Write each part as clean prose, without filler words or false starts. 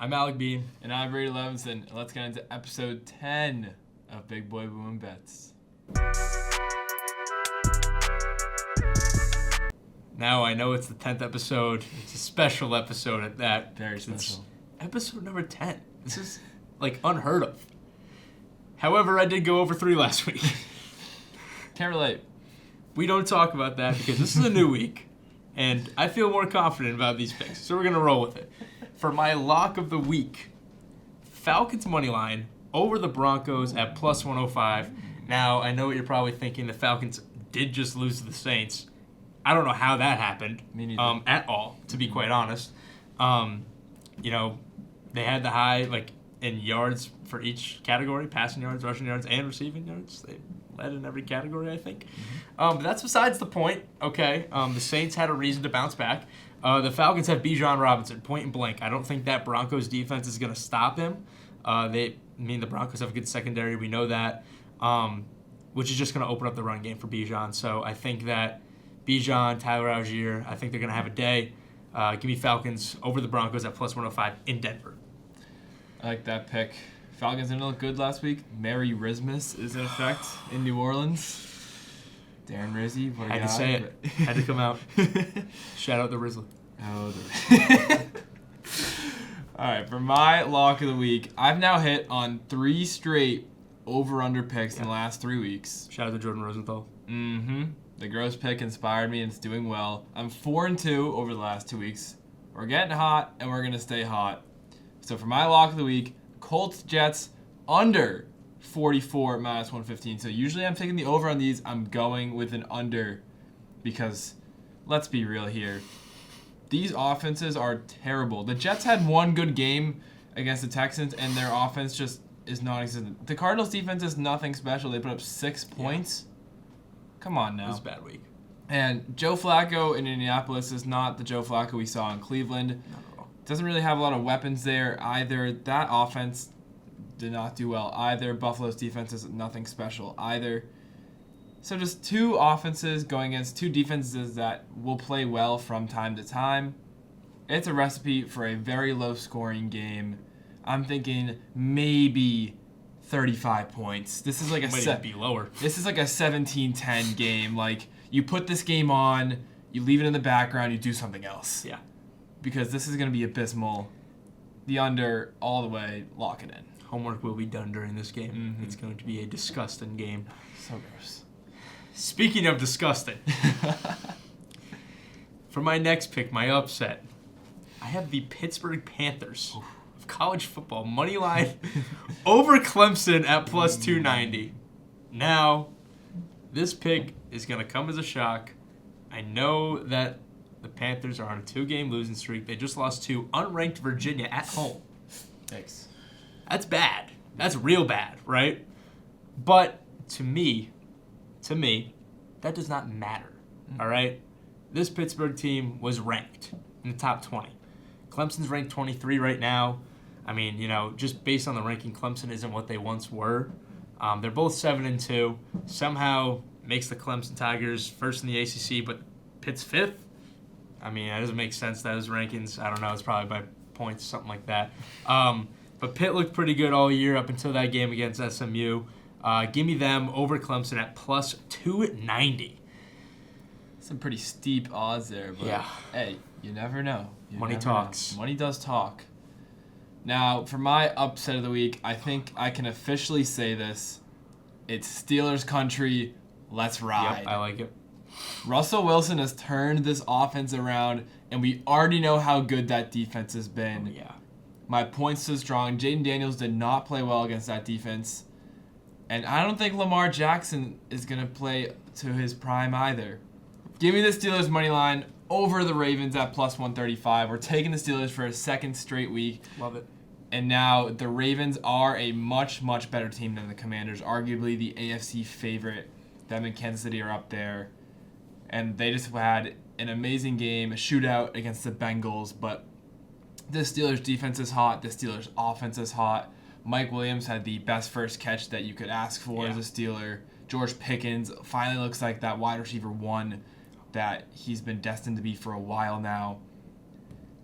I'm Alec Bean. And I'm Brady Levinson. And let's get into episode 10 of Big Boy Boomin Bets. Now, I know it's the 10th episode. It's a special episode at that. Very special. Episode number 10. This is, unheard of. However, I did go over 3 last week. Can't relate. We don't talk about that because this is a new week, and I feel more confident about these picks, so we're going to roll with it. For my lock of the week, Falcons money line over the Broncos at plus 105. Now, I know what you're probably thinking. The Falcons did just lose to the Saints. I don't know how that happened. Me neither. At all, to be quite honest. They had the high, in yards for each category, passing yards, rushing yards, and receiving yards. They led in every category, I think. But that's besides the point, okay? The Saints had a reason to bounce back. The Falcons have Bijan Robinson, point and blank. I don't think that Broncos defense is going to stop him. The Broncos have a good secondary. We know that, which is just going to open up the run game for Bijan. So I think that Bijan, Tyler Algier, I think they're going to have a day. Give me Falcons over the Broncos at plus 105 in Denver. I like that pick. Falcons didn't look good last week. Merry Christmas is in effect in New Orleans. Darren Rizzi, what a guy. Had to say it. Had to come out. Shout out the Rizzler. Oh, All right, for my lock of the week, I've now hit on 3 straight over-under picks in the last 3 weeks. Shout out to Jordan Rosenthal. The gross pick inspired me and it's doing well. I'm 4-2 over the last 2 weeks. We're getting hot and we're going to stay hot. So for my lock of the week, Colts Jets under 44 at minus 115. So usually I'm taking the over on these. I'm going with an under because let's be real here. These offenses are terrible. The Jets had one good game against the Texans and their offense just is non-existent. The Cardinals defense is nothing special. They put up 6 points. Come on now. It was a bad week. And Joe Flacco in Indianapolis is not the Joe Flacco we saw in Cleveland. Doesn't really have a lot of weapons there either. That offense did not do well either. Buffalo's defense is nothing special either. So just 2 offenses going against 2 defenses that will play well from time to time. It's a recipe for a very low-scoring game. I'm thinking maybe 35 points. This is like might be lower. This is like a 17-10 game. You put this game on, you leave it in the background, you do something else. Yeah. Because this is going to be abysmal. The under all the way, lock it in. Homework will be done during this game. It's going to be a disgusting game. So gross. Speaking of disgusting, for my next pick, my upset, I have the Pittsburgh Panthers of college football money line over Clemson at plus 290. Now, this pick is going to come as a shock. I know that the Panthers are on a 2-game losing streak. They just lost to unranked Virginia at home. Thanks. That's bad. That's real bad, right? But to me, that does not matter, all right? This Pittsburgh team was ranked in the top 20. Clemson's ranked 23 right now. I mean, just based on the ranking, Clemson isn't what they once were. They're both 7-2. Somehow makes the Clemson Tigers first in the ACC, but Pitt's 5th. I mean, that doesn't make sense, those rankings. I don't know. It's probably by points, something like that. But Pitt looked pretty good all year up until that game against SMU. Give me them over Clemson at plus 290. Some pretty steep odds there, but hey, you never know. Money talks. Money does talk. Now, for my upset of the week, I think I can officially say this. It's Steelers country. Let's ride. Yep, I like it. Russell Wilson has turned this offense around, and we already know how good that defense has been. Oh, yeah. My point's so strong. Jaden Daniels did not play well against that defense. And I don't think Lamar Jackson is going to play to his prime either. Give me the Steelers money line over the Ravens at plus 135. We're taking the Steelers for a 2nd straight week. Love it. And now the Ravens are a much, much better team than the Commanders. Arguably the AFC favorite. Them and Kansas City are up there. And they just had an amazing game, a shootout against the Bengals. But the Steelers defense is hot. The Steelers offense is hot. Mike Williams had the best first catch that you could ask for as a Steeler. George Pickens finally looks like that wide receiver 1 that he's been destined to be for a while now.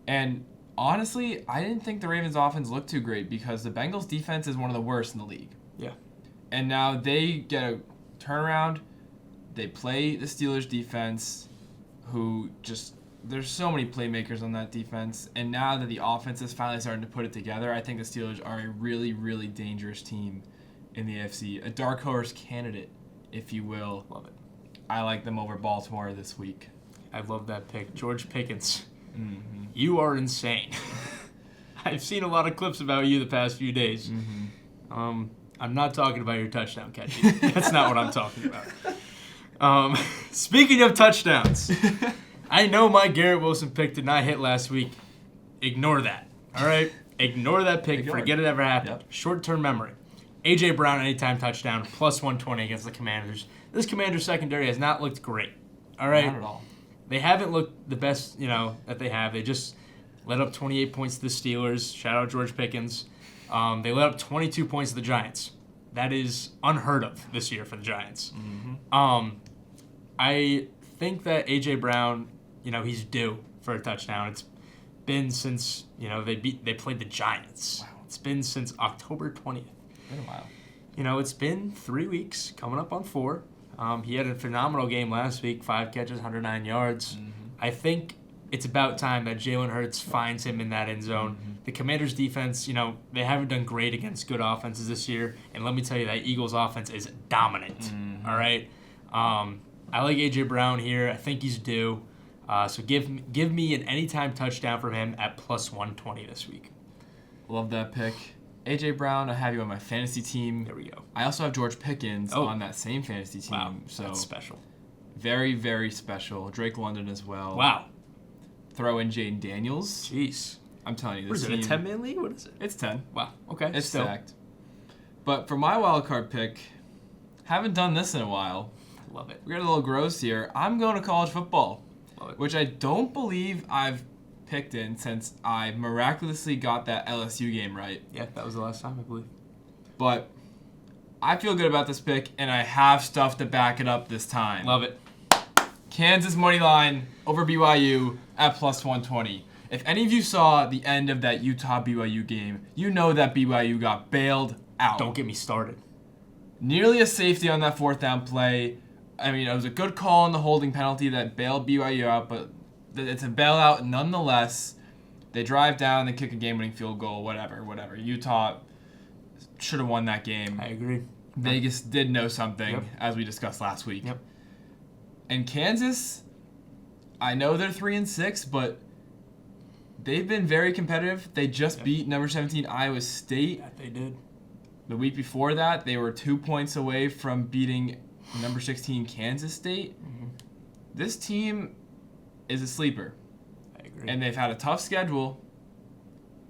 And Honestly, I didn't think the Ravens' offense looked too great because the Bengals' defense is one of the worst in the league. Yeah. And now they get a turnaround. They play the Steelers' defense, who just there's so many playmakers on that defense. And now that the offense is finally starting to put it together, I think the Steelers are a really, really dangerous team in the AFC. A dark horse candidate, if you will. Love it. I like them over Baltimore this week. I love that pick. George Pickens. Mm-hmm. You are insane. I've seen a lot of clips about you the past few days. Mm-hmm. I'm not talking about your touchdown catches. That's not what I'm talking about. Speaking of touchdowns, I know my Garrett Wilson pick did not hit last week. Ignore that. All right? Ignore that pick. Forget it ever happened. Yep. Short-term memory. A.J. Brown anytime touchdown, plus 120 against the Commanders. This Commanders secondary has not looked great. All right? Not at all. They haven't looked the best, that they have. They just let up 28 points to the Steelers. Shout out George Pickens. They let up 22 points to the Giants. That is unheard of this year for the Giants. Mm-hmm. I think that A.J. Brown, he's due for a touchdown. It's been since, they played the Giants. Wow. It's been since October 20th. Been a while. It's been 3 weeks, coming up on 4. He had a phenomenal game last week, 5 catches, 109 yards. Mm-hmm. I think it's about time that Jalen Hurts finds him in that end zone. Mm-hmm. The Commanders' defense, they haven't done great against good offenses this year. And let me tell you, that Eagles' offense is dominant. Mm-hmm. All right? I like A.J. Brown here. I think he's due. So give me an anytime touchdown from him at plus 120 this week. Love that pick. A.J. Brown, I have you on my fantasy team. There we go. I also have George Pickens on that same fantasy team. Wow, so that's special. Very, very special. Drake London as well. Wow. Throw in Jaden Daniels. Jeez. I'm telling you, What this is it, a team, 10-man league? What is it? It's 10. Wow. Okay. It's Still. stacked. But for my wild card pick, haven't done this in a while. Love it. We're getting a little gross here. I'm going to college football, Love it. which I don't believe I've picked in since I miraculously got that LSU game right. Yeah, that was the last time, I believe. But I feel good about this pick, and I have stuff to back it up this time. Love it. Kansas money line over BYU at plus 120. If any of you saw the end of that Utah-BYU game, you know that BYU got bailed out. Don't get me started. Nearly a safety on that 4th down play. I mean, it was a good call on the holding penalty that bailed BYU out, but it's a bailout nonetheless. They drive down, they kick a game-winning field goal, whatever. Utah should have won that game. I agree. Vegas did know something, Yep. as we discussed last week. Yep. And Kansas, I know they're 3-6, but they've been very competitive. They just beat number 17 Iowa State. Yeah, they did. The week before that, they were 2 points away from beating number 16 Kansas State. Mm-hmm. This team is a sleeper, I agree. and they've had a tough schedule,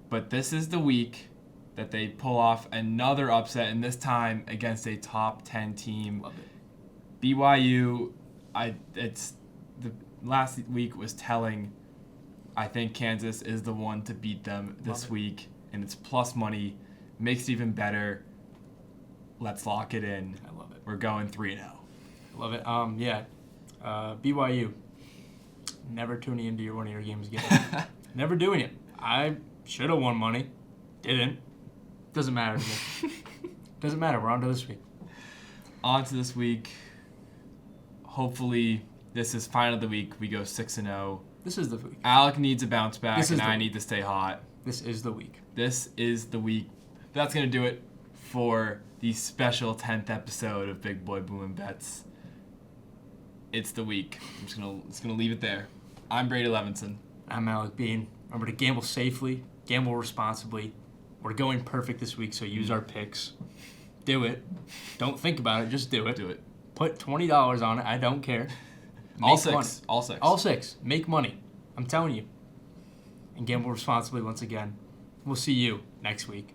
but this is the week that they pull off another upset, and this time against a top 10 team. Love it. BYU, the last week was telling. I think Kansas is the one to beat them this week, and it's plus money, makes it even better. Let's lock it in. I love it. We're going 3-0. Love it. BYU. Never tuning into one of your games again. Never doing it. I should have won money. Didn't. Doesn't matter to me. Doesn't matter. We're on to this week. On to this week. Hopefully, this is final the week. We go 6-0. This is the week. Alec needs a bounce back, This is and the I week. need to stay hot. This is the week. This is the week. That's going to do it for the special 10th episode of Big Boy Boomin Bets. It's the week. I'm just gonna leave it there. I'm Brady Levinson. I'm Alec Bean. Remember to gamble safely, gamble responsibly. We're going perfect this week, so use our picks. Do it. Don't think about it. Just do it. Do it. Put $20 on it. I don't care. All Make money. six. All six. All 6. Make money. I'm telling you. And gamble responsibly once again. We'll see you next week.